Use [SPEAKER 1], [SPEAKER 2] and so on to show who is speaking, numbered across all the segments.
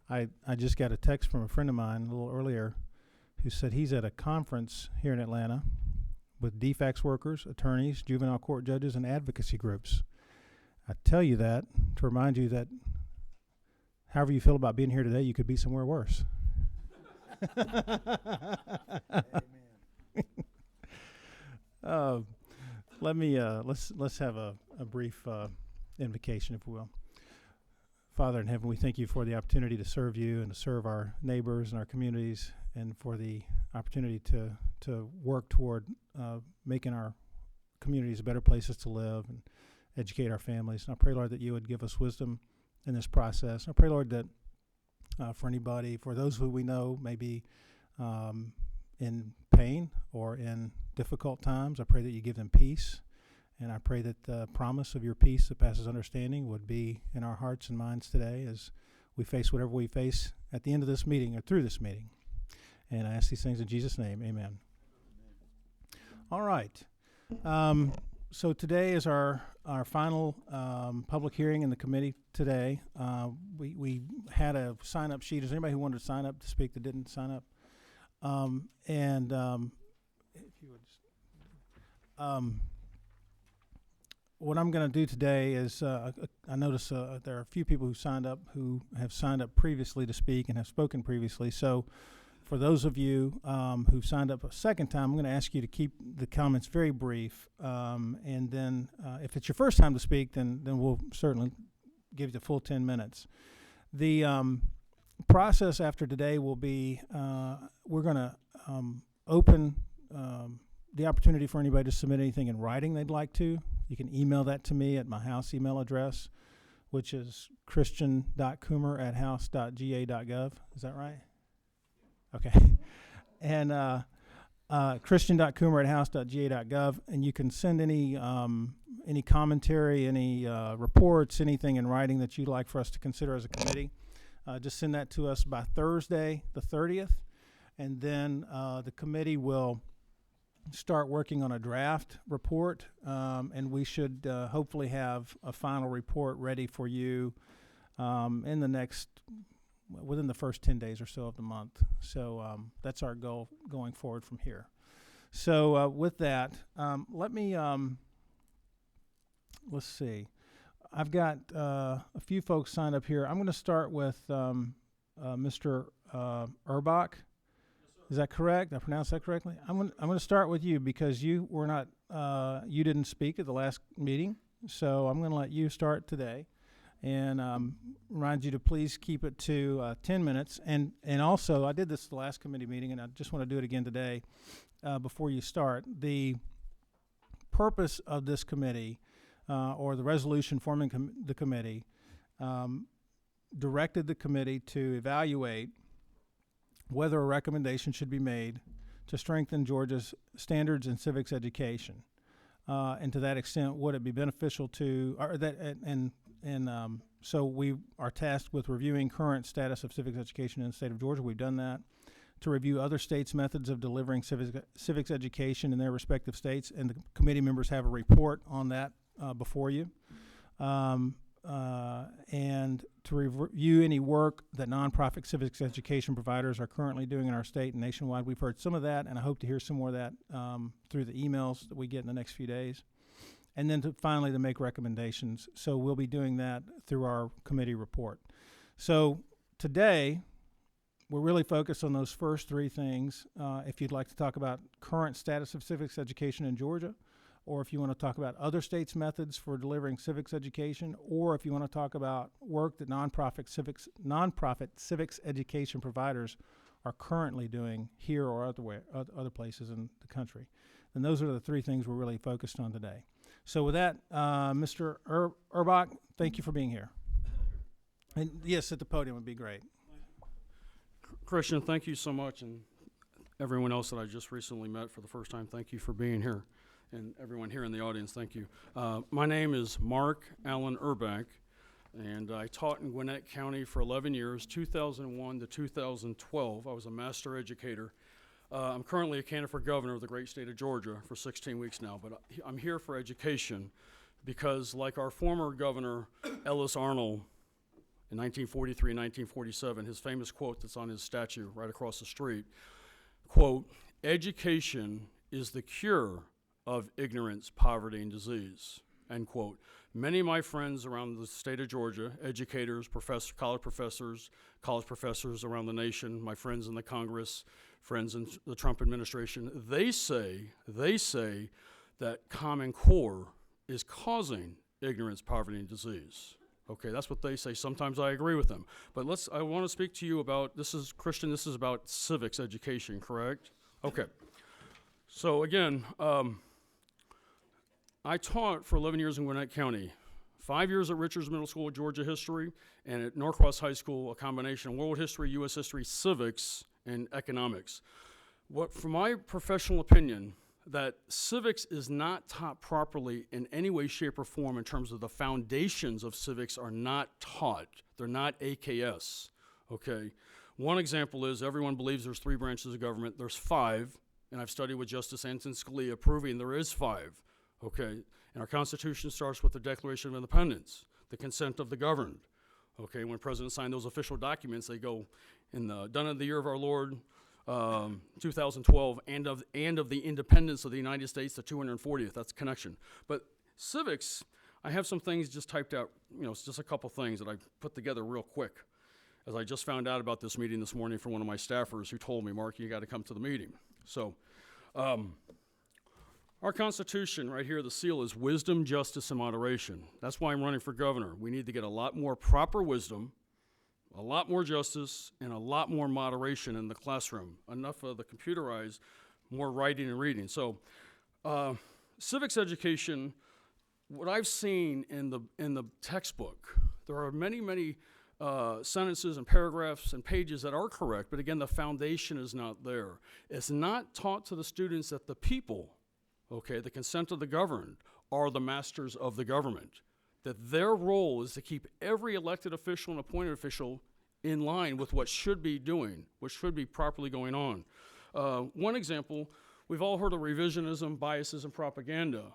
[SPEAKER 1] I just got a text from a friend of mine a little earlier who said he's at a conference here in Atlanta with DFACS workers, attorneys, juvenile court judges, and advocacy groups. I tell you that to remind you that however you feel about being here today, you could be somewhere worse. Let's have a brief invocation, if we will. Father in heaven, we thank you for the opportunity to serve you and to serve our neighbors and our communities, and for the opportunity to work toward making our communities better places to live and educate our families. And I pray, Lord, that you would give us wisdom in this process. And I pray, Lord, that for anybody, for those who we know may be in pain or in difficult times, I pray that you give them peace. And I pray that the promise of your peace that passes understanding would be in our hearts and minds today as we face whatever we face at the end of this meeting or through this meeting. And I ask these things in Jesus' name. Amen. All right. So today is our final public hearing in the committee today. We had a sign-up sheet. Is there anybody who wanted to sign up to speak that didn't sign up? If you would just, what I'm going to do today is I notice there are a few people who have signed up previously to speak and have spoken previously. So for those of you who've signed up a second time, I'm going to ask you to keep the comments very brief. And then if it's your first time to speak, then we'll certainly give you the full 10 minutes. The process after today will be we're going to open the opportunity for anybody to submit anything in writing they'd like to. You can email that to me at my house email address, which is christian.coomer@house.ga.gov. Is that right? Okay. And christian.coomer@house.ga.gov. And you can send any commentary, any reports, anything in writing that you'd like for us to consider as a committee. Just send that to us by Thursday, the 30th. And then the committee will start working on a draft report, and we should hopefully have a final report ready for you within the first 10 days or so of the month. So that's our goal going forward from here. So with that, let's see. I've got a few folks signed up here. I'm going to start with Mr. Urbach. Is that correct? I pronounced that correctly? I'm going to start with you because you didn't speak at the last meeting, so I'm going to let you start today, and remind you to please keep it to 10 minutes. And also, I did this the last committee meeting, and I just want to do it again today before you start. The purpose of this committee, or the resolution forming the committee, directed the committee to evaluate whether a recommendation should be made to strengthen Georgia's standards in civics education, and to that extent, would it be beneficial to, so we are tasked with reviewing current status of civics education in the state of Georgia. We've done that. To review other states' methods of delivering civics education in their respective states, and the committee members have a report on that before you. And to review any work that nonprofit civics education providers are currently doing in our state and nationwide. We've heard some of that, and I hope to hear some more of that through the emails that we get in the next few days. And then finally to make recommendations. So we'll be doing that through our committee report. So today, we're really focused on those first three things. If you'd like to talk about current status of civics education in Georgia, or if you want to talk about other states' methods for delivering civics education, or if you want to talk about work that nonprofit civics education providers are currently doing here or other places in the country. And those are the three things we're really focused on today. So with that, Mr. Urbach, thank you for being here. And yes, at the podium would be great.
[SPEAKER 2] Christian, thank you so much, and everyone else that I just recently met for the first time, thank you for being here. And everyone here in the audience, thank you. My name is Mark Allen Urbach, and I taught in Gwinnett County for 11 years, 2001 to 2012. I was a master educator. I'm currently a candidate for governor of the great state of Georgia for 16 weeks now, but I'm here for education because, like our former governor, Ellis Arnold, in 1943 and 1947, his famous quote that's on his statue right across the street, quote, "Education is the cure of ignorance, poverty, and disease," end quote. Many of my friends around the state of Georgia, educators, college professors around the nation, my friends in the Congress, friends in the Trump administration, they say that Common Core is causing ignorance, poverty, and disease. Okay, that's what they say. Sometimes I agree with them. But I want to speak to you about, Christian, this is about civics education, correct? Okay. So again, I taught for 11 years in Gwinnett County, 5 years at Richards Middle School, Georgia history, and at Norcross High School, a combination of world history, U.S. history, civics, and economics. From my professional opinion, that civics is not taught properly in any way, shape, or form in terms of the foundations of civics are not taught. They're not AKS, okay? One example is everyone believes there's 3 branches of government. There's 5, and I've studied with Justice Antonin Scalia proving there is 5, okay? And our Constitution starts with the Declaration of Independence, the consent of the governed, okay? When presidents sign those official documents, they go done in the year of our Lord, 2012, and of the independence of the United States, the 240th. That's connection. But civics, I have some things just typed out. It's just a couple things that I put together real quick, as I just found out about this meeting this morning from one of my staffers who told me, "Mark, you got to come to the meeting." So, our Constitution right here, the seal is wisdom, justice, and moderation. That's why I'm running for governor. We need to get a lot more proper wisdom, a lot more justice, and a lot more moderation in the classroom. Enough of the computerized, more writing and reading. So, civics education, what I've seen in the textbook, there are many sentences and paragraphs and pages that are correct, but again, the foundation is not there. It's not taught to the students that the people, okay, the consent of the governed, are the masters of the government. That their role is to keep every elected official and appointed official in line with what should be doing, what should be properly going on. One example, we've all heard of revisionism, biases, and propaganda,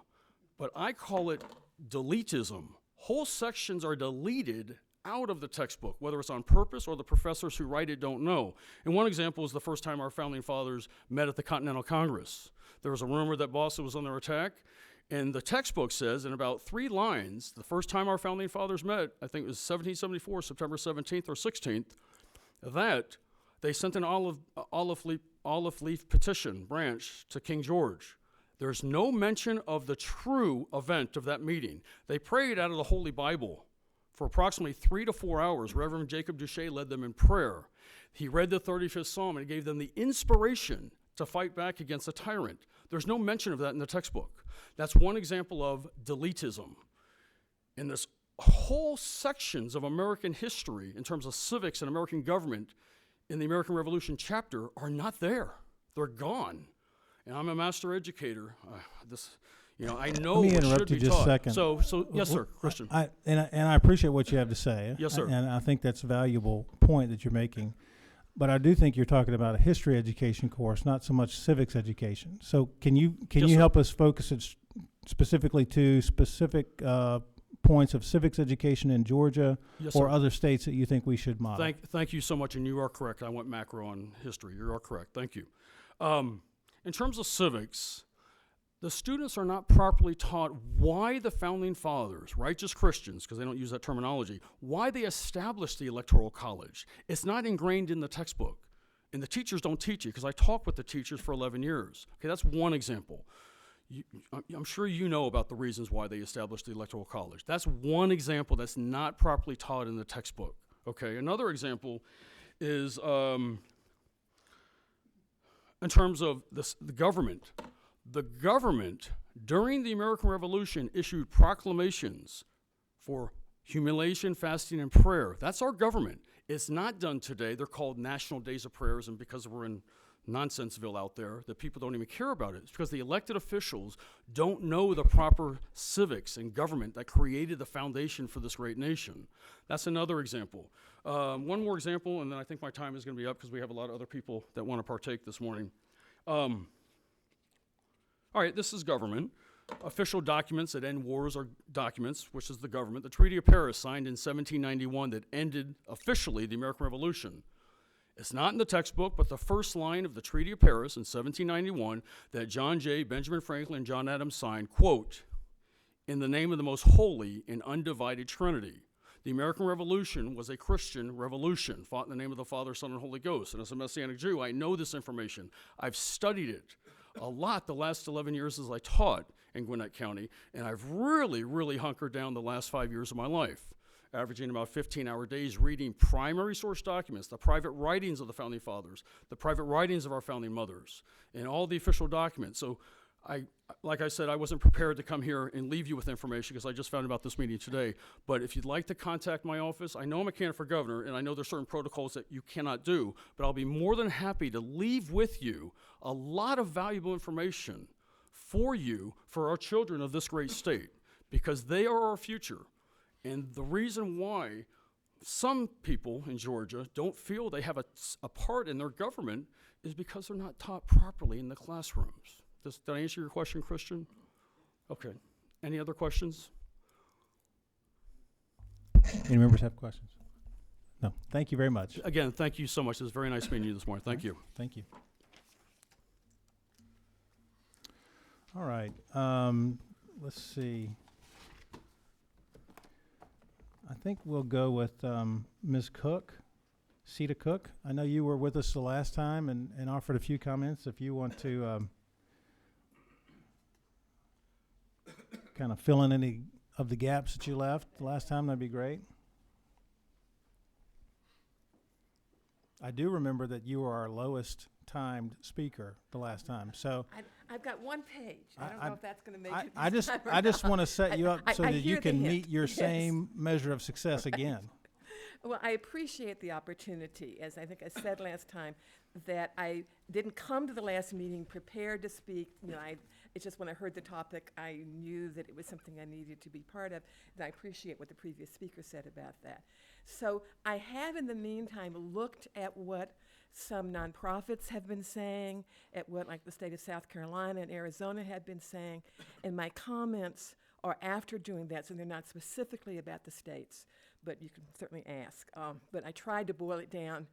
[SPEAKER 2] but I call it deletism. Whole sections are deleted out of the textbook, whether it's on purpose or the professors who write it don't know. And one example is the first time our founding fathers met at the Continental Congress. There was a rumor that Boston was under attack, and the textbook says in about 3 lines, the first time our founding fathers met, I think it was 1774, September 17th or 16th, that they sent an olive leaf petition branch to King George. There's no mention of the true event of that meeting. They prayed out of the Holy Bible for approximately 3 to 4 hours. Reverend Jacob Duché led them in prayer. He read the 35th Psalm and gave them the inspiration to fight back against a tyrant. There's no mention of that in the textbook. That's one example of deletism. In this whole sections of American history in terms of civics and American government in the American Revolution chapter are not there. They're gone. And I'm a master educator. I know
[SPEAKER 1] Let me
[SPEAKER 2] what
[SPEAKER 1] interrupt
[SPEAKER 2] should
[SPEAKER 1] you
[SPEAKER 2] be
[SPEAKER 1] just
[SPEAKER 2] taught.
[SPEAKER 1] a second.
[SPEAKER 2] So yes, sir, Christian.
[SPEAKER 1] I appreciate what you have to say.
[SPEAKER 2] Yes, sir.
[SPEAKER 1] And I think that's a valuable point that you're making. But I do think you're talking about a history education course, not so much civics education. So can you
[SPEAKER 2] Yes, sir.
[SPEAKER 1] help us focus it specifically to specific points of civics education in Georgia
[SPEAKER 2] Yes,
[SPEAKER 1] or
[SPEAKER 2] sir.
[SPEAKER 1] other states that you think we should model?
[SPEAKER 2] Thank you so much, and you are correct. I went macro on history. You are correct. Thank you. In terms of civics, the students are not properly taught why the founding fathers, righteous Christians, because they don't use that terminology, why they established the Electoral College. It's not ingrained in the textbook, and the teachers don't teach it, because I talked with the teachers for 11 years. Okay, that's one example. I'm sure you know about the reasons why they established the Electoral College. That's one example that's not properly taught in the textbook. Okay, another example is in terms of the government. The government, during the American Revolution, issued proclamations for humiliation, fasting, and prayer. That's our government. It's not done today. They're called National Days of Prayers, and because we're in Nonsenseville out there, that people don't even care about it. It's because the elected officials don't know the proper civics and government that created the foundation for this great nation. That's another example. One more example, and then I think my time is going to be up because we have a lot of other people that want to partake this morning. All right, this is government. official documents that end wars are documents, which is the government. The Treaty of Paris, signed in 1791, that ended officially the American Revolution. It's not in the textbook, but the first line of the Treaty of Paris in 1791 that John Jay, Benjamin Franklin, and John Adams signed, quote, "In the name of the most holy and undivided Trinity." The American Revolution was a Christian revolution, fought in the name of the Father, Son, and Holy Ghost. And as a Messianic Jew, I know this information. I've studied it a lot the last 11 years as I taught in Gwinnett County, and I've really, really hunkered down the last 5 years of my life, averaging about 15-hour days reading primary source documents, the private writings of the Founding Fathers, the private writings of our Founding Mothers, and all the official documents. So like I said, I wasn't prepared to come here and leave you with information because I just found about this meeting today. But if you'd like to contact my office, I know I'm a candidate for governor, and I know there's certain protocols that you cannot do, but I'll be more than happy to leave with you a lot of valuable information for you, for our children of this great state, because they are our future. And the reason why some people in Georgia don't feel they have a part in their government is because they're not taught properly in the classrooms. Did I answer your question, Christian? Okay. Any other questions?
[SPEAKER 1] Any members have questions? No. Thank you very much.
[SPEAKER 2] Again, thank you so much. It was very nice meeting you this morning. Thank you.
[SPEAKER 1] Thank you. All right. Let's see. I think we'll go with Ms. Cook, Sita Cook. I know you were with us the last time and offered a few comments. If you want to kind of fill in any of the gaps that you left the last time, that'd be great. I do remember that you were our lowest timed speaker the last time. So
[SPEAKER 3] I've got one page. I don't know if that's going to make it.
[SPEAKER 1] I just want to set you up so that you can
[SPEAKER 3] hint.
[SPEAKER 1] meet your
[SPEAKER 3] Yes.
[SPEAKER 1] same measure of success again.
[SPEAKER 3] Well, I appreciate the opportunity. As I think I said last time, that I didn't come to the last meeting prepared to speak. It's just when I heard the topic, I knew that it was something I needed to be part of, and I appreciate what the previous speaker said about that. So I have, in the meantime, looked at what some nonprofits have been saying, at what like the state of South Carolina and Arizona have been saying, and my comments are after doing that, so they're not specifically about the states, but you can certainly ask. But I tried to boil it down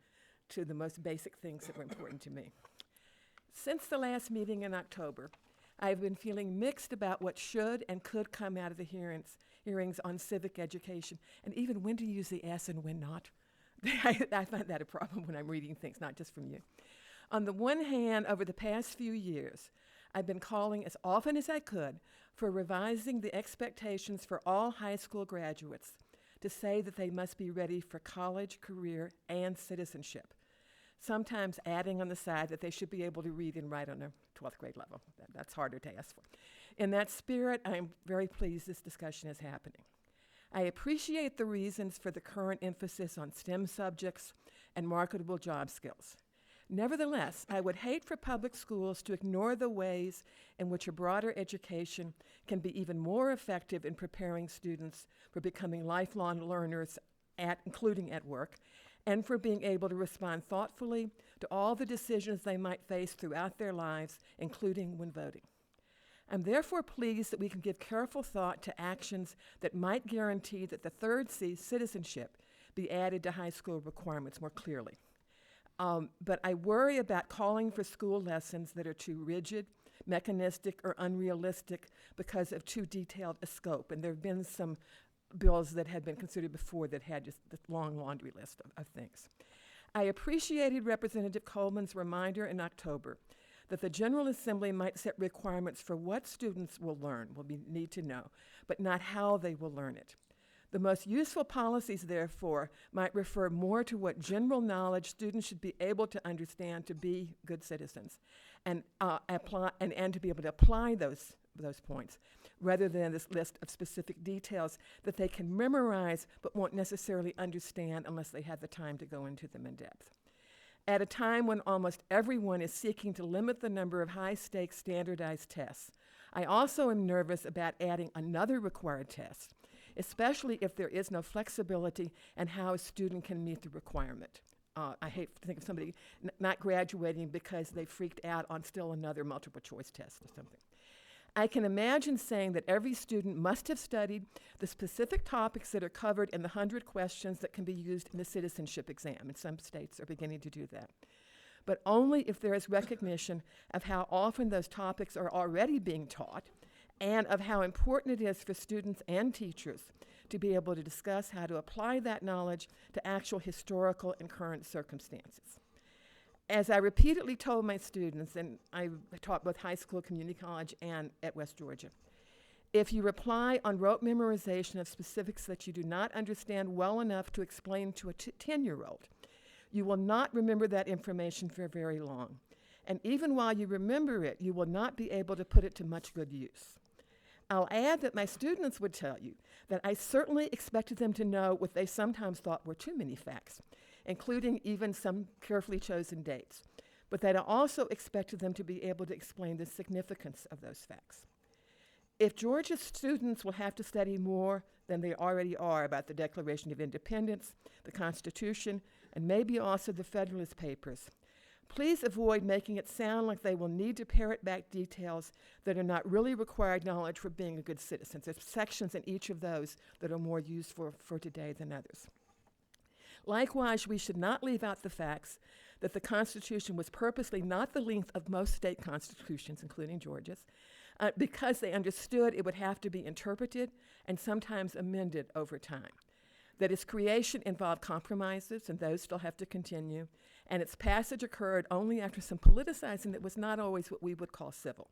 [SPEAKER 3] to the most basic things that were important to me. Since the last meeting in October, I've been feeling mixed about what should and could come out of the hearings on civic education, and even when to use the S and when not. I find that a problem when I'm reading things, not just from you. On the one hand, over the past few years, I've been calling as often as I could for revising the expectations for all high school graduates to say that they must be ready for college, career, and citizenship. Sometimes adding on the side that they should be able to read and write on a 12th grade level. That's harder to ask for. In that spirit, I'm very pleased this discussion is happening. I appreciate the reasons for the current emphasis on STEM subjects and marketable job skills. Nevertheless, I would hate for public schools to ignore the ways in which a broader education can be even more effective in preparing students for becoming lifelong learners, including at work, and for being able to respond thoughtfully to all the decisions they might face throughout their lives, including when voting. I'm therefore pleased that we can give careful thought to actions that might guarantee that the third C, citizenship, be added to high school requirements more clearly. But I worry about calling for school lessons that are too rigid, mechanistic, or unrealistic because of too detailed a scope. And there have been some bills that had been considered before that had just this long laundry list of things. I appreciated Representative Coleman's reminder in October that the General Assembly might set requirements for what students will learn, need to know, but not how they will learn it. The most useful policies, therefore, might refer more to what general knowledge students should be able to understand to be good citizens, and to be able to apply those points, rather than this list of specific details that they can memorize but won't necessarily understand unless they have the time to go into them in depth. At a time when almost everyone is seeking to limit the number of high-stakes standardized tests, I also am nervous about adding another required test, especially if there is no flexibility in how a student can meet the requirement. I hate to think of somebody not graduating because they freaked out on still another multiple choice test or something. I can imagine saying that every student must have studied the specific topics that are covered in the 100 questions that can be used in the citizenship exam, and some states are beginning to do that. But only if there is recognition of how often those topics are already being taught and of how important it is for students and teachers to be able to discuss how to apply that knowledge to actual historical and current circumstances. As I repeatedly told my students, and I taught both high school, community college, and at West Georgia, if you rely on rote memorization of specifics that you do not understand well enough to explain to a 10-year-old, you will not remember that information for very long. And even while you remember it, you will not be able to put it to much good use. I'll add that my students would tell you that I certainly expected them to know what they sometimes thought were too many facts, including even some carefully chosen dates, but that I also expected them to be able to explain the significance of those facts. If Georgia's students will have to study more than they already are about the Declaration of Independence, the Constitution, and maybe also the Federalist Papers, please avoid making it sound like they will need to parrot back details that are not really required knowledge for being a good citizen. There's sections in each of those that are more useful for today than others. Likewise, we should not leave out the facts that the Constitution was purposely not the length of most state constitutions, including Georgia's, because they understood it would have to be interpreted and sometimes amended over time. That its creation involved compromises, and those still have to continue, and its passage occurred only after some politicizing that was not always what we would call civil.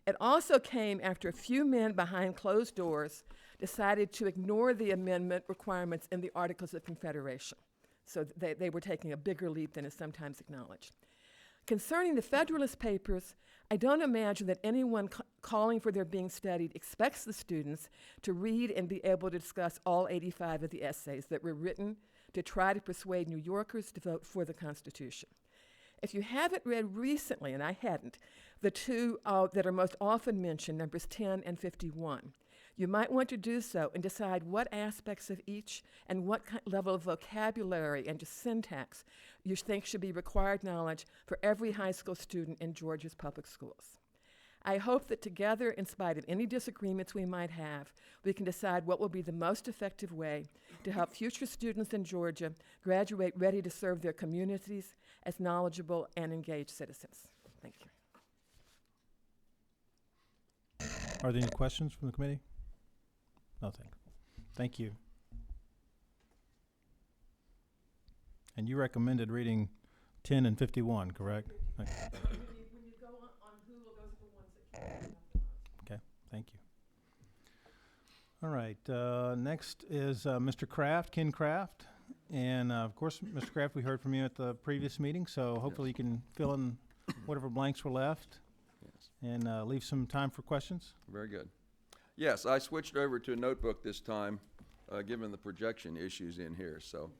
[SPEAKER 3] It also came after a few men behind closed doors decided to ignore the amendment requirements in the Articles of Confederation. So they were taking a bigger leap than is sometimes acknowledged. Concerning the Federalist Papers, I don't imagine that anyone calling for their being studied expects the students to read and be able to discuss all 85 of the essays that were written to try to persuade New Yorkers to vote for the Constitution. If you haven't read recently, and I hadn't, the two that are most often mentioned, numbers 10 and 51, you might want to do so and decide what aspects of each and what level of vocabulary and just syntax you think should be required knowledge for every high school student in Georgia's public schools. I hope that together, in spite of any disagreements we might have, we can decide what will be the most effective way to help future students in Georgia graduate ready to serve their communities as knowledgeable and engaged citizens. Thank you.
[SPEAKER 1] Are there any questions from the committee? Nothing. Thank you. And you recommended reading 10 and 51, correct?
[SPEAKER 3] When you go on Google, those are the ones that came up.
[SPEAKER 1] Okay, thank you. All right, next is Mr. Kraft, Ken Kraft. And of course, Mr. Kraft, we heard from you at the previous meeting, so hopefully you can fill in whatever blanks were left and leave some time for questions.
[SPEAKER 4] Very good. Yes, I switched over to a notebook this time, given the projection issues in here. So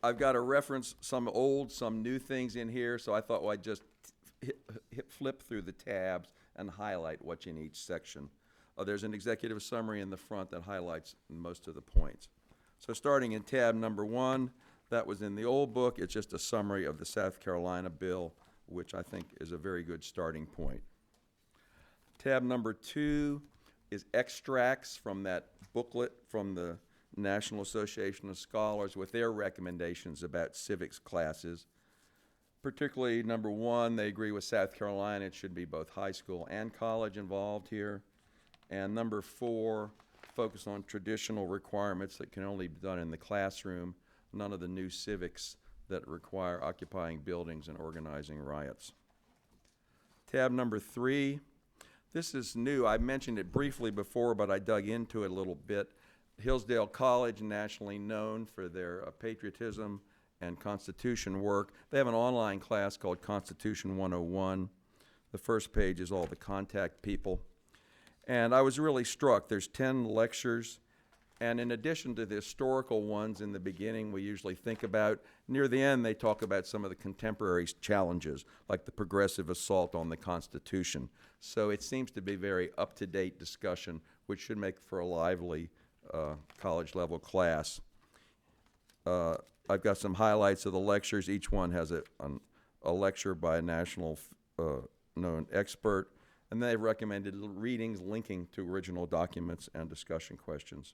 [SPEAKER 4] I've got to reference some old, some new things in here, so I thought, well, I'd just flip through the tabs and highlight what's in each section. There's an executive summary in the front that highlights most of the points. So starting in tab number 1, that was in the old book. It's just a summary of the South Carolina bill, which I think is a very good starting point. Tab number 2 is extracts from that booklet from the National Association of Scholars with their recommendations about civics classes. Particularly number 1, they agree with South Carolina. It should be both high school and college involved here. And number 4, focus on traditional requirements that can only be done in the classroom, none of the new civics that require occupying buildings and organizing riots. Tab number 3, this is new. I mentioned it briefly before, but I dug into it a little bit. Hillsdale College, nationally known for their patriotism and Constitution work. They have an online class called Constitution 101. The first page is all the contact people. And I was really struck. There's 10 lectures. And in addition to the historical ones in the beginning we usually think about, near the end they talk about some of the contemporary challenges, like the progressive assault on the Constitution. So it seems to be very up-to-date discussion, which should make for a lively college-level class. I've got some highlights of the lectures. Each one has a lecture by a national known expert, And they've recommended readings linking to original documents and discussion questions.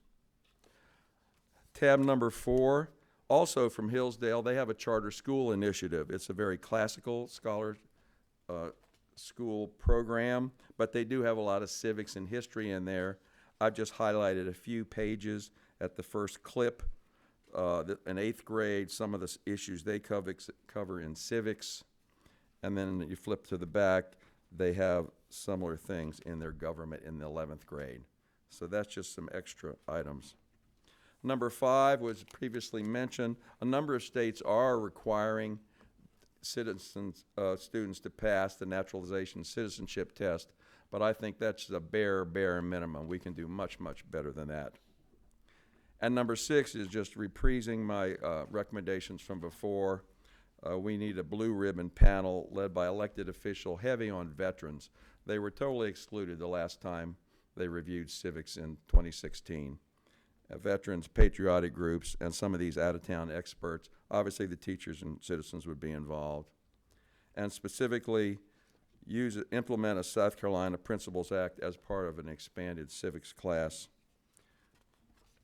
[SPEAKER 4] Tab number 4, also from Hillsdale, they have a charter school initiative. It's a very classical scholar school program, but they do have a lot of civics and history in there. I've just highlighted a few pages at the first clip. In 8th grade, some of the issues they cover in civics. And then you flip to the back, they have similar things in their government in the 11th grade. So that's just some extra items. Number 5 was previously mentioned. A number of states are requiring students to pass the naturalization citizenship test, but I think that's the bare minimum. We can do much, much better than that. And number 6 is just reprising my recommendations from before. We need a blue ribbon panel led by elected official heavy on veterans. They were totally excluded the last time they reviewed civics in 2016. Veterans, patriotic groups, and some of these out-of-town experts. Obviously, the teachers and citizens would be involved. And specifically, implement a South Carolina Principles Act as part of an expanded civics class.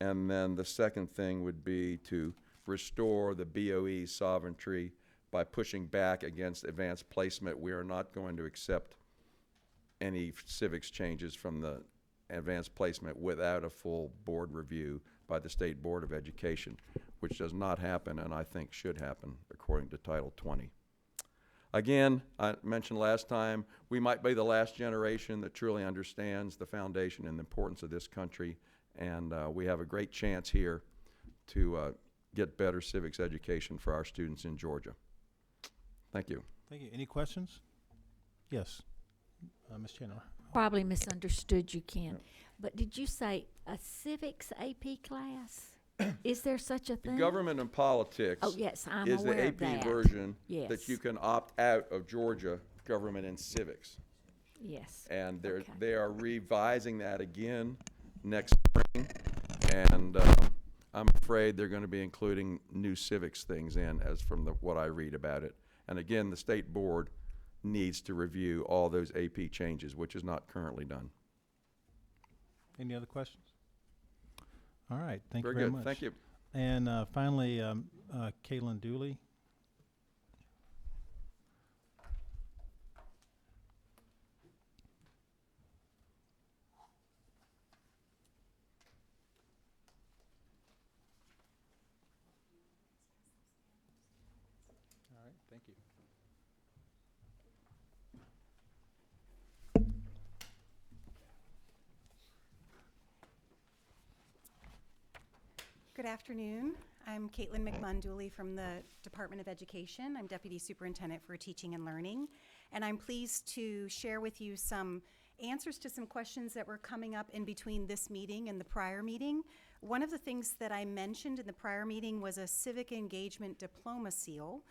[SPEAKER 4] And then the second thing would be to restore the BOE's sovereignty by pushing back against advanced placement. We are not going to accept any civics changes from the advanced placement without a full board review by the State Board of Education, which does not happen and I think should happen according to Title 20. Again, I mentioned last time, we might be the last generation that truly understands the foundation and the importance of this country, and we have a great chance here to get better civics education for our students in Georgia. Thank you.
[SPEAKER 1] Thank you. Any questions? Yes, Ms. Chandler.
[SPEAKER 5] Probably misunderstood you, Ken. But did you say a civics AP class? Is there such a thing?
[SPEAKER 4] Government and politics
[SPEAKER 5] Oh, yes, I'm
[SPEAKER 4] is the
[SPEAKER 5] aware of
[SPEAKER 4] AP
[SPEAKER 5] that.
[SPEAKER 4] version
[SPEAKER 5] Yes.
[SPEAKER 4] that you can opt out of Georgia government and civics.
[SPEAKER 5] Yes.
[SPEAKER 4] And
[SPEAKER 5] Okay.
[SPEAKER 4] they are revising that again next spring. And I'm afraid they're going to be including new civics things in as from what I read about it. And again, the state board needs to review all those AP changes, which is not currently done.
[SPEAKER 1] Any other questions? All right, thank
[SPEAKER 4] Very
[SPEAKER 1] you very
[SPEAKER 4] good.
[SPEAKER 1] much.
[SPEAKER 4] Thank you.
[SPEAKER 1] And finally, Caitlin Dooley. All right, thank you.
[SPEAKER 6] Good afternoon. I'm Caitlin McMunn-Dooley from the Department of Education. I'm Deputy Superintendent for Teaching and Learning, and I'm pleased to share with you some answers to some questions that were coming up in between this meeting and the prior meeting. One of the things that I mentioned in the prior meeting was a Civic Engagement Diploma seal.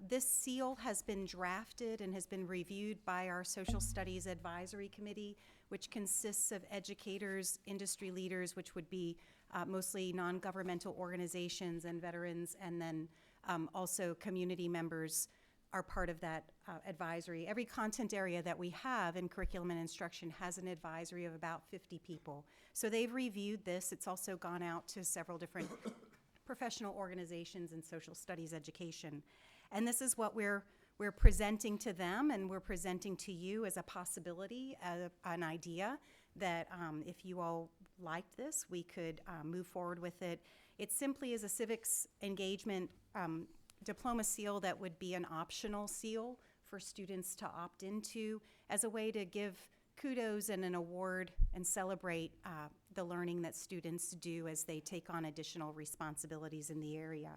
[SPEAKER 6] This seal has been drafted and has been reviewed by our Social Studies Advisory Committee, which consists of educators, industry leaders, which would be mostly non-governmental organizations and veterans, and then also community members are part of that advisory. Every content area that we have in curriculum and instruction has an advisory of about 50 people. So they've reviewed this. It's also gone out to several different professional organizations in social studies education. And this is what we're presenting to them, and we're presenting to you as a possibility, an idea that if you all liked this, we could move forward with it. It simply is a civics engagement diploma seal that would be an optional seal for students to opt into as a way to give kudos and an award and celebrate the learning that students do as they take on additional responsibilities in the area.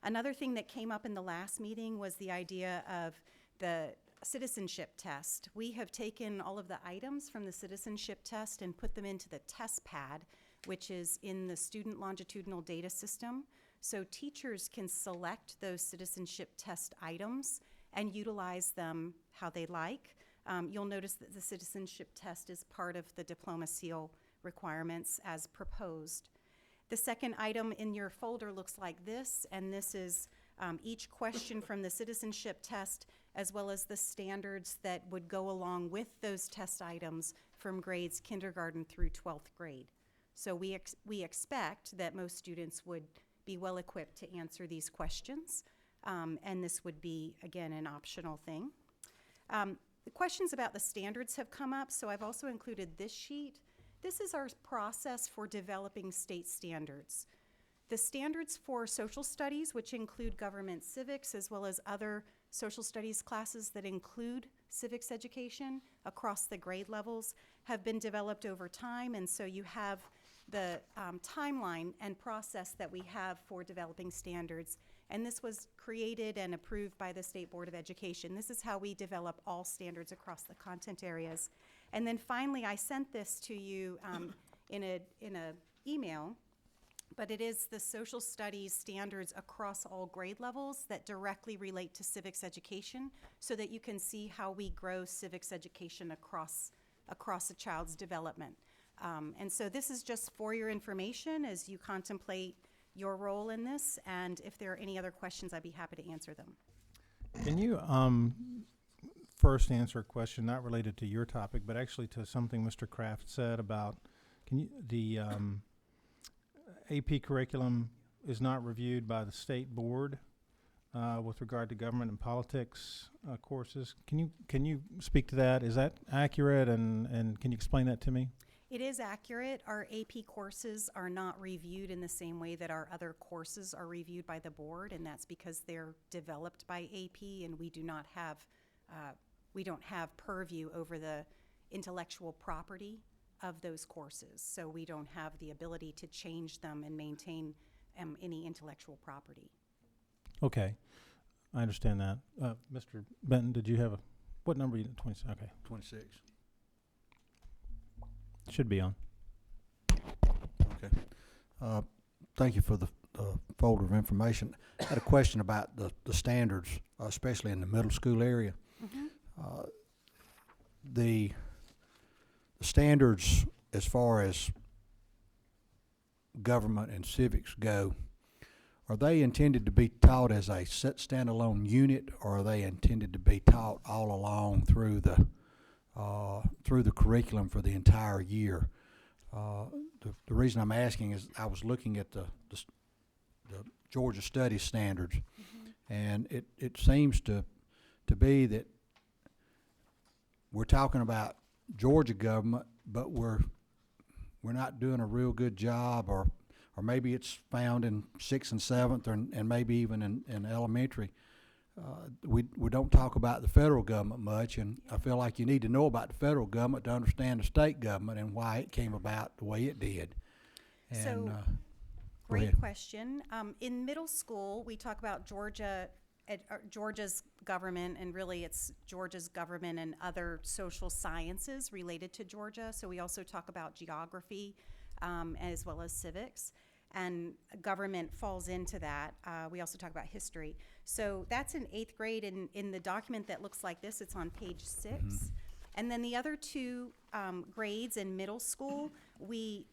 [SPEAKER 6] Another thing that came up in the last meeting was the idea of the citizenship test. We have taken all of the items from the citizenship test and put them into the test pad, which is in the student longitudinal data system. So teachers can select those citizenship test items and utilize them how they like. You'll notice that the citizenship test is part of the diploma seal requirements as proposed. The second item in your folder looks like this, and this is Each question from the citizenship test, as well as the standards that would go along with those test items from grades kindergarten through 12th grade. So we expect that most students would be well equipped to answer these questions, and this would be, again, an optional thing. The questions about the standards have come up, so I've also included this sheet. This is our process for developing state standards. The standards for social studies, which include government civics, as well as other social studies classes that include civics education across the grade levels, have been developed over time, and so you have the timeline and process that we have for developing standards. And this was created and approved by the State Board of Education. This is how we develop all standards across the content areas. And then finally, I sent this to you in a email, but it is the social studies standards across all grade levels that directly relate to civics education, so that you can see how we grow civics education across a child's development. And so this is just for your information as you contemplate your role in this, and if there are any other questions, I'd be happy to answer them.
[SPEAKER 1] Can you first answer a question not related to your topic, but actually to something Mr. Kraft said about the AP curriculum is not reviewed by the state board with regard to government and politics courses. Can you speak to that? Is that accurate, and can you explain that to me?
[SPEAKER 6] It is accurate. Our AP courses are not reviewed in the same way that our other courses are reviewed by the board, and that's because they're developed by AP, and we don't have purview over the intellectual property of those courses. So we don't have the ability to change them and maintain any intellectual property.
[SPEAKER 1] Okay, I understand that. Mr. Benton, did you have what number? 20. Okay,
[SPEAKER 7] 26.
[SPEAKER 1] should be on.
[SPEAKER 7] Okay. Thank you for the folder of information. I had a question about the standards, especially in the middle school area.
[SPEAKER 6] Mm-hmm.
[SPEAKER 7] The standards as far as government and civics go, are they intended to be taught as a standalone unit, or are they intended to be taught all along through the curriculum for the entire year? The reason I'm asking is I was looking at the Georgia Studies Standards, and it seems to be that we're talking about Georgia government, but we're not doing a real good job, or maybe it's found in 6th and 7th, and maybe even in elementary. We don't talk about the federal government much, and I feel like you need to know about the federal government to understand the state government and why it came about the way it did. And,
[SPEAKER 6] So,
[SPEAKER 7] go
[SPEAKER 6] great
[SPEAKER 7] ahead.
[SPEAKER 6] question. In middle school, we talk about Georgia's government, and really it's Georgia's government and other social sciences related to Georgia. So we also talk about geography as well as civics, and government falls into that. We also talk about history. So that's in 8th grade, and in the document that looks like this, it's on page 6. And then the other two grades in middle school, we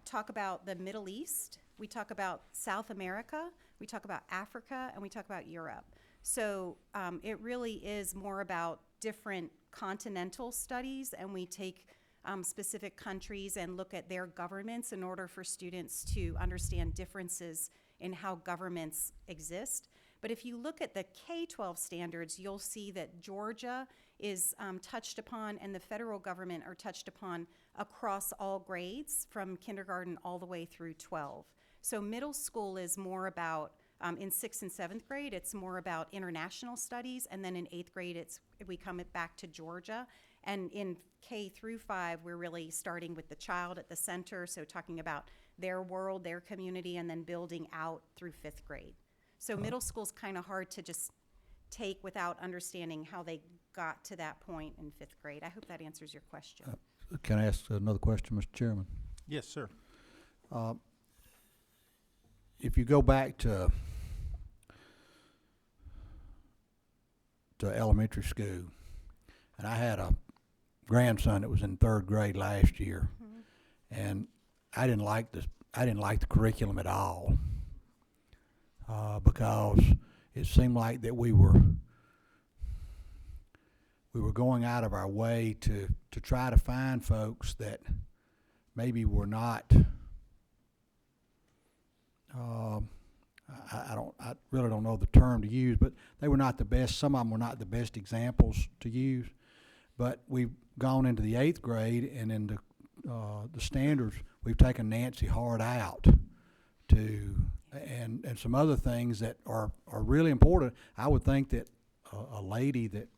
[SPEAKER 6] talk about the Middle East, we talk about South America, we talk about Africa, and we talk about Europe. So it really is more about different continental studies, and we take specific countries and look at their governments in order for students to understand differences in how governments exist. But if you look at the K-12 standards, you'll see that Georgia is touched upon, and the federal government are touched upon across all grades from kindergarten all the way through 12. So middle school is more about, in 6th and 7th grade, it's more about international studies, and then in 8th grade, we come back to Georgia. And in K through 5, we're really starting with the child at the center, so talking about their world, their community, and then building out through 5th grade. So middle school's kind of hard to just take without understanding how they got to that point in 5th grade. I hope that answers your question.
[SPEAKER 7] Can I ask another question, Mr. Chairman?
[SPEAKER 1] Yes, sir.
[SPEAKER 7] If you go back to elementary school, and I had a grandson that was in 3rd grade last year, and I didn't like the curriculum at all, because it seemed like that we were going out of our way to try to find folks that maybe were not, I really don't know the term to use, but they were not the best. Some of them were not the best examples to use. But we've gone into the 8th grade, and in the standards, we've taken Nancy Hard out and some other things that are really important. I would think that a lady that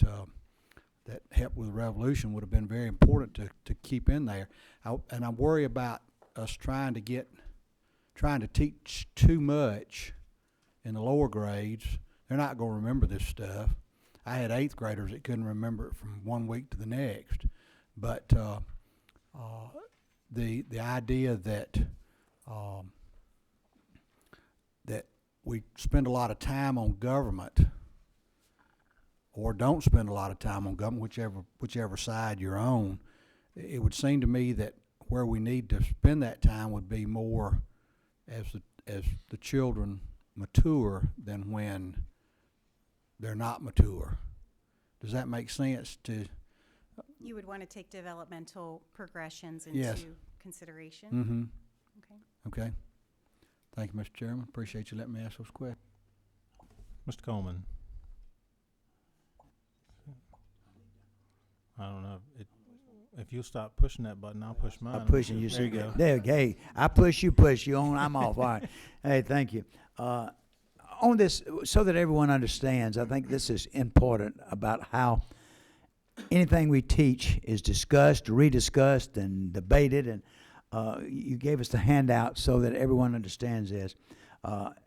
[SPEAKER 7] helped with the revolution would have been very important to keep in there. And I worry about us trying to teach too much in the lower grades. They're not going to remember this stuff. I had 8th graders that couldn't remember it from one week to the next. But the idea that that we spend a lot of time on government, or don't spend a lot of time on government, whichever side you're on, it would seem to me that where we need to spend that time would be more as the children mature than when they're not mature. Does that make sense to?
[SPEAKER 6] You would want to take developmental progressions
[SPEAKER 7] Yes.
[SPEAKER 6] into consideration?
[SPEAKER 7] Mm-hmm.
[SPEAKER 6] Okay.
[SPEAKER 7] Okay. Thank you, Mr. Chairman. Appreciate you letting me ask those questions.
[SPEAKER 1] Mr. Coleman. I don't know. If you'll stop pushing that button, I'll push mine.
[SPEAKER 8] I'm pushing you.
[SPEAKER 1] There you go.
[SPEAKER 8] There, hey, I push you on, I'm off. All right. Hey, thank you. On this, so that everyone understands, I think this is important about how anything we teach is discussed, rediscussed, and debated. And you gave us the handout so that everyone understands this.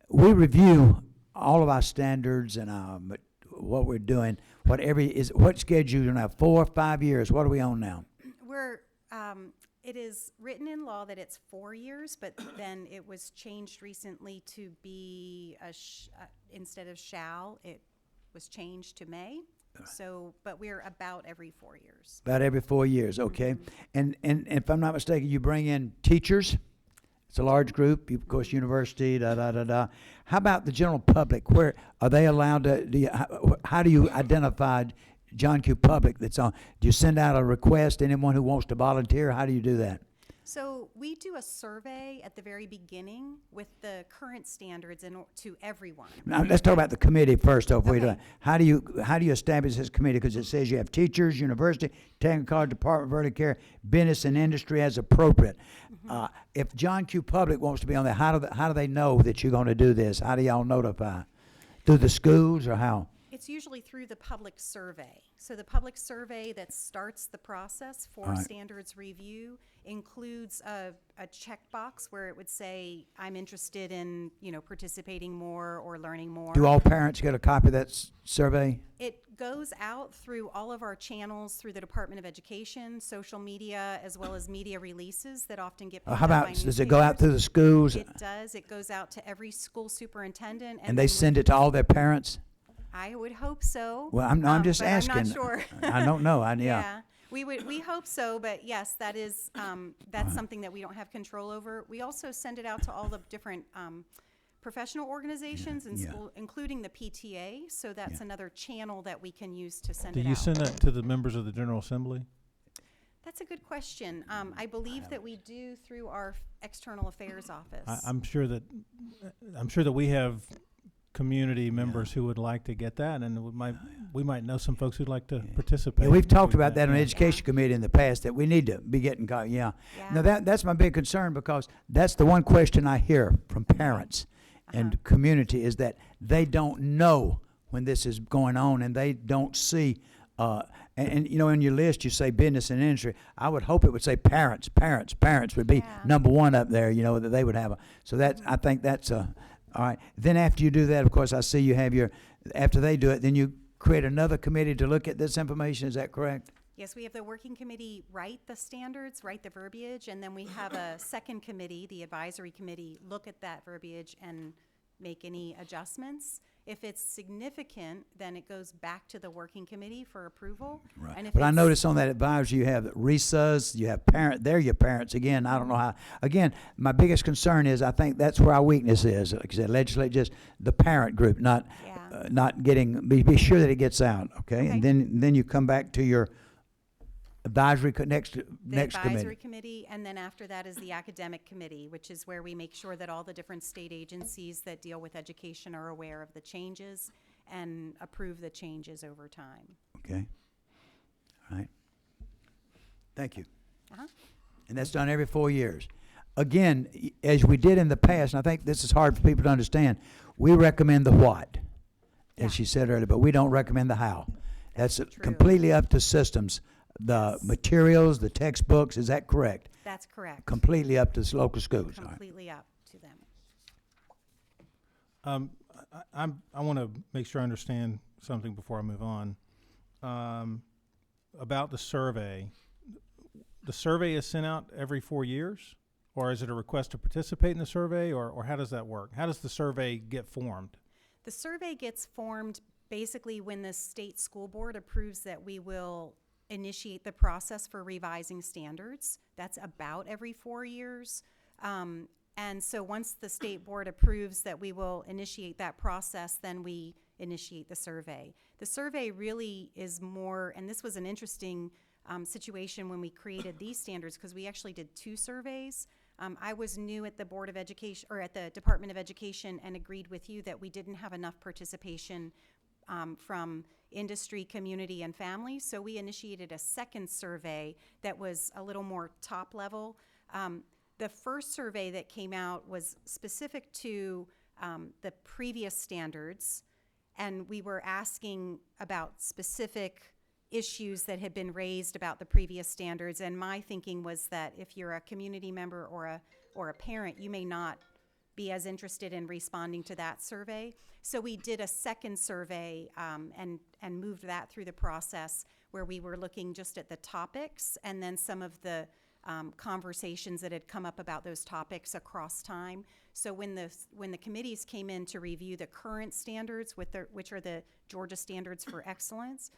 [SPEAKER 8] We review all of our standards and what we're doing. What schedule you have? 4 or 5 years? What are we on now?
[SPEAKER 6] It is written in law that it's 4 years, but then it was changed recently to be instead of shall, it was changed to may. So, but we're about every 4 years.
[SPEAKER 8] About every 4 years, okay. And if I'm not mistaken, you bring in teachers. It's a large group, of course, university, How about the general public? Where are they allowed to, how do you identify John Q. Public that's on? Do you send out a request, anyone who wants to volunteer? How do you do that?
[SPEAKER 6] So we do a survey at the very beginning with the current standards to everyone.
[SPEAKER 8] Now, let's talk about the committee first.
[SPEAKER 6] Okay.
[SPEAKER 8] How do you establish this committee? Because it says you have teachers, university, technical college, department of early care, business and industry as appropriate. If John Q. Public wants to be on there, how do they know that you're going to do this? How do y'all notify? Through the schools or how?
[SPEAKER 6] It's usually through the public survey. So the public survey that starts the process for
[SPEAKER 8] All right.
[SPEAKER 6] standards review includes a checkbox where it would say, I'm interested in, participating more or learning more.
[SPEAKER 8] Do all parents get a copy of that survey?
[SPEAKER 6] It goes out through all of our channels, through the Department of Education, social media, as well as media releases that often get picked
[SPEAKER 8] How
[SPEAKER 6] up by
[SPEAKER 8] about, does it go out
[SPEAKER 6] newspapers.
[SPEAKER 8] through the schools?
[SPEAKER 6] It does. It goes out to every school superintendent.
[SPEAKER 8] And they send it to all their parents?
[SPEAKER 6] I would hope so.
[SPEAKER 8] Well, I'm just
[SPEAKER 6] but
[SPEAKER 8] asking.
[SPEAKER 6] I'm not sure.
[SPEAKER 8] I don't know.
[SPEAKER 6] Yeah, we hope so, but yes, that is that's something that we don't have control over. We also send it out to all the different professional organizations in
[SPEAKER 8] Yeah.
[SPEAKER 6] school, including the PTA. So that's another channel that we can use to send
[SPEAKER 1] Do
[SPEAKER 6] it
[SPEAKER 1] you
[SPEAKER 6] out.
[SPEAKER 1] send that to the members of the General Assembly?
[SPEAKER 6] That's a good question. I believe that we do through our external affairs office.
[SPEAKER 1] I'm sure that we have community members who would like to get that, and we might know some folks who'd like to participate.
[SPEAKER 8] Yeah, we've talked
[SPEAKER 1] with
[SPEAKER 8] about that on the
[SPEAKER 1] yeah.
[SPEAKER 8] education committee in the past, that we need to be getting,
[SPEAKER 6] Yeah.
[SPEAKER 8] Now, that's my big concern, because that's the one question I hear from parents and community, is that they don't know when this is going on, and they don't see, and in your list you say business and industry. I would hope it would say parents would be
[SPEAKER 6] Yeah.
[SPEAKER 8] number one up there, that they would have I think that's all right. Then after you do that, of course, I see you have after they do it, then you create another committee to look at this information. Is that correct?
[SPEAKER 6] Yes, we have the working committee write the standards, write the verbiage, and then we have a second committee, the advisory committee, look at that verbiage and make any adjustments. If it's significant, then it goes back to the working committee for approval.
[SPEAKER 8] Right.
[SPEAKER 6] And if
[SPEAKER 8] But I
[SPEAKER 6] it's-
[SPEAKER 8] noticed on that advisory, you have RESAs, you have they're your parents. Again, I don't know how. Again, my biggest concern is I think that's where our weakness is. Like I said, legislate just the parent group, not.
[SPEAKER 6] Yeah.
[SPEAKER 8] not getting, be sure that it gets out, okay?
[SPEAKER 6] Okay.
[SPEAKER 8] And then you come back to your advisory, next
[SPEAKER 6] The
[SPEAKER 8] committee.
[SPEAKER 6] advisory committee, and then after that is the academic committee, which is where we make sure that all the different state agencies that deal with education are aware of the changes and approve the changes over time.
[SPEAKER 8] Okay. All right. Thank you.
[SPEAKER 6] Uh-huh.
[SPEAKER 8] And that's done every 4 years. Again, as we did in the past, and I think this is hard for people to understand, we recommend the what,
[SPEAKER 6] Yeah.
[SPEAKER 8] as she said earlier, but we don't recommend the how. That's
[SPEAKER 6] True.
[SPEAKER 8] completely up to systems. The
[SPEAKER 6] Yes.
[SPEAKER 8] materials, the textbooks, is that correct?
[SPEAKER 6] That's correct.
[SPEAKER 8] Completely up to local schools. All right.
[SPEAKER 6] Completely up to them.
[SPEAKER 1] I want to make sure I understand something before I move on. About the survey. The survey is sent out every 4 years? Or is it a request to participate in the survey, or how does that work? How does the survey get formed?
[SPEAKER 6] The survey gets formed basically when the state school board approves that we will initiate the process for revising standards. That's about every 4 years. And so once the state board approves that we will initiate that process, then we initiate the survey. The survey really is more, and this was an interesting situation when we created these standards, because we actually did 2 surveys. I was new at the Board of Education, or at the Department of Education, and agreed with you that we didn't have enough participation from industry, community, and families. So we initiated a second survey that was a little more top level. The first survey that came out was specific to the previous standards, and we were asking about specific issues that had been raised about the previous standards. And my thinking was that if you're a community member or a parent, you may not be as interested in responding to that survey. So we did a second survey and moved that through the process, where we were looking just at the topics and then some of the conversations that had come up about those topics across time. So when the committees came in to review the current standards, which are the Georgia Standards for Excellence,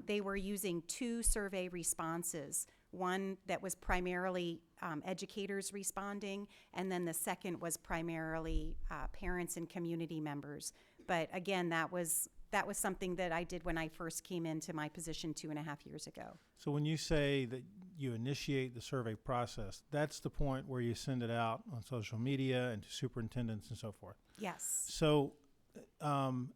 [SPEAKER 6] they were using 2 survey responses. One that was primarily educators responding, and then the second was primarily parents and community members. But again, that was something that I did when I first came into my position 2.5 years ago.
[SPEAKER 1] So when you say that you initiate the survey process, that's the point where you send it out on social media and to superintendents and so forth.
[SPEAKER 6] Yes.
[SPEAKER 1] So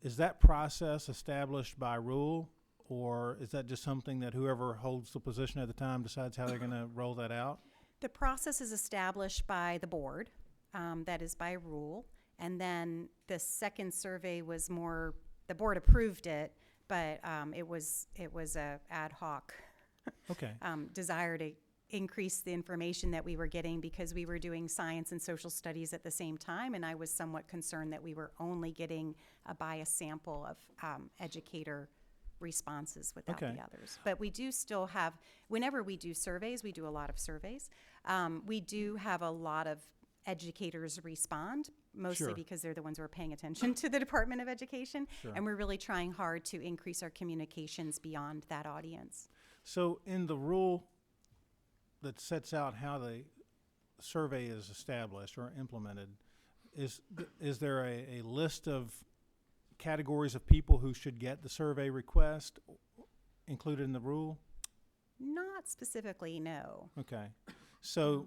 [SPEAKER 1] is that process established by rule, or is that just something that whoever holds the position at the time decides how they're going to roll that out?
[SPEAKER 6] The process is established by the board, that is by rule. And then the second survey was more, the board approved it, but it was a ad hoc
[SPEAKER 1] Okay.
[SPEAKER 6] desire to increase the information that we were getting, because we were doing science and social studies at the same time, and I was somewhat concerned that we were only getting a biased sample of educator responses without
[SPEAKER 1] Okay.
[SPEAKER 6] the others. But we do still have, whenever we do surveys, we do a lot of surveys, we do have a lot of educators respond, mostly
[SPEAKER 1] Sure.
[SPEAKER 6] because they're the ones who are paying attention to the Department of Education,
[SPEAKER 1] Sure.
[SPEAKER 6] and we're really trying hard to increase our communications beyond that audience.
[SPEAKER 1] So in the rule that sets out how the survey is established or implemented, is there a list of categories of people who should get the survey request included in the rule?
[SPEAKER 6] Not specifically, no.
[SPEAKER 1] Okay. So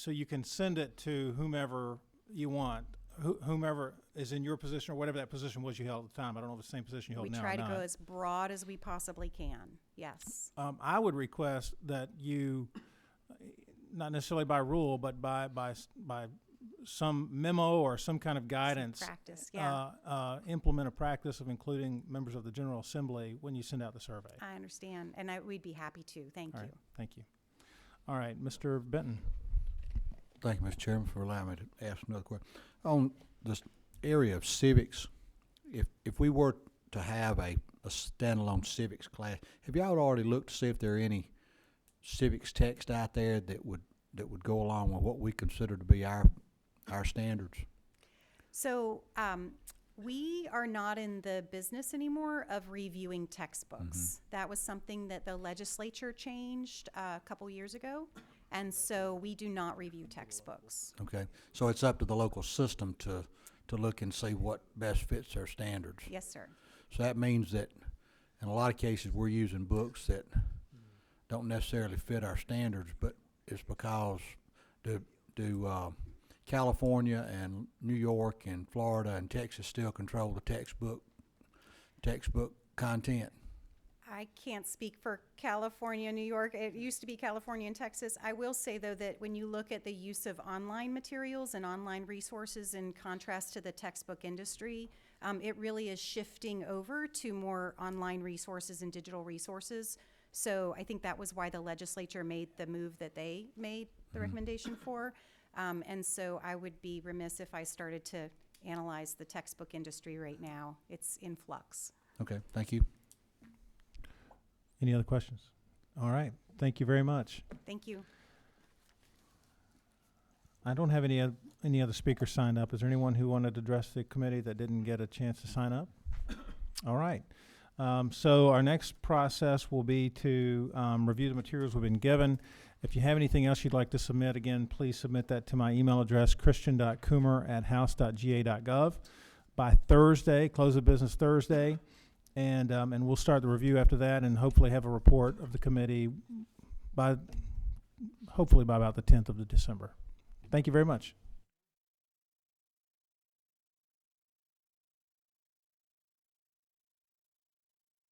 [SPEAKER 1] you can send it to whomever you want, whomever is in your position or whatever that position was you held at the time. I don't know if it's the same position you hold
[SPEAKER 6] We
[SPEAKER 1] now or
[SPEAKER 6] try to
[SPEAKER 1] not.
[SPEAKER 6] go as broad as we possibly can, yes.
[SPEAKER 1] I would request that you, not necessarily by rule, but by some memo or some kind of guidance,
[SPEAKER 6] Practice, yeah.
[SPEAKER 1] implement a practice of including members of the General Assembly when you send out the survey.
[SPEAKER 6] I understand, and we'd be happy to, thank
[SPEAKER 1] All
[SPEAKER 6] you.
[SPEAKER 1] right, thank you. All right, Mr. Benton.
[SPEAKER 7] Thank you, Mr. Chairman, for allowing me to ask another question. On this area of civics, if we were to have a standalone civics class, have y'all already looked to see if there are any civics text out there that would go along with what we consider to be our standards?
[SPEAKER 6] So, we are not in the business anymore of reviewing textbooks. That was something that the legislature changed a couple years ago, and so we do not review textbooks.
[SPEAKER 7] Okay, so it's up to the local system to to look and see what best fits their standards.
[SPEAKER 6] Yes, sir.
[SPEAKER 7] So that means that in a lot of cases, we're using books that don't necessarily fit our standards, but it's because California and New York and Florida and Texas still control the textbook content.
[SPEAKER 6] I can't speak for California, New York. It used to be California and Texas. I will say, though, that when you look at the use of online materials and online resources in contrast to the textbook industry, it really is shifting over to more online resources and digital resources. So I think that was why the legislature made the move that they made the recommendation for. And so I would be remiss if I started to analyze the textbook industry right now. It's in flux.
[SPEAKER 7] Okay, thank you.
[SPEAKER 1] Any other questions? All right. Thank you very much.
[SPEAKER 6] Thank you.
[SPEAKER 1] I don't have any other speakers signed up. Is there anyone who wanted to address the committee that didn't get a chance to sign up? All right. So our next process will be to review the materials we've been given. If you have anything else you'd like to submit, again, please submit that to my email address, christian.coomer@house.ga.gov. By Thursday, close of business Thursday, and we'll start the review after that, and hopefully have a report of the committee hopefully by about the 10th of December. Thank you very much.